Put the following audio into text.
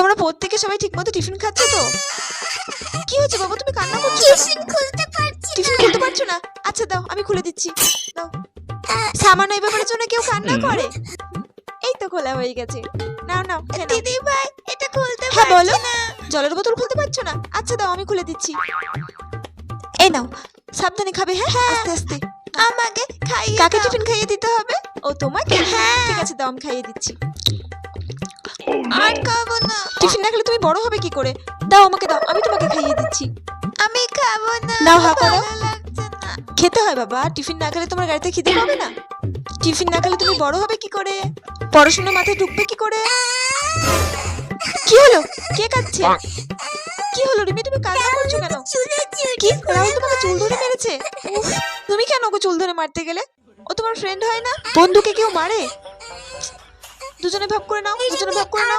তোমরা প্রত্যেকে সবাই ঠিকমতো টিফিন খাচ্ছ তো? কি হয়েছে বাবা, তুমি কান্না করছো? টিফিন খুলতে পারছি টিফিন খুলতে পারছো না? আচ্ছা দাও, আমি খুলে দিচ্ছি। দাও। সামান্য এই ব্যাপারের জন্য কেউ কান্না করে? এই তো খোলা হয়ে গেছে। নাও নাও, খেয়ে নাও। দিদি ভাই এটা খুলতে হ্যাঁ বলো। পারছি না। জলের বোতল খুলতে পারছো না? আচ্ছা দাও, আমি খুলে দিচ্ছি। এই নাও, সাবধানে খাবে। হ্যাঁ, আস্তে আস্তে। আমাকে খাইয়ে কাকে দাও। টিফিন খাইয়ে দিতে হবে? ও তোমাকে? হ্যাঁ। ঠিক আছে দাও, আমি খাইয়ে দিচ্ছি। আর খাবো না। টিফিন না খেলে তুমি বড় হবে কি করে? দাও আমাকে, দাও, আমি তোমাকে খাইয়ে দিচ্ছি। আমি খাবো না। নাও, হা করো। ভালো লাগছে না। খেতে হয় বাবা, টিফিন না খেলে তোমার গাড়িতে খিদে পাবে না। টিফিন না খেলে তুমি বড় হবে কি করে? পড়াশোনা মাথায় ঢুকবে কি করে? কি হলো? কে কাঁদছে? কি হলো রিমি, তুমি কান্না করছো কেন? চুলে কি রাহুল তোমাকে চুল ধরে মেরেছে? উফ, তুমি কেন ওকে চুল ধরে মারতে গেলে? ও তোমার ফ্রেন্ড হয় না? বন্ধুকে কেউ মারে? দুজনে ভাব করে নাও, দুজনে ভাব করে নাও।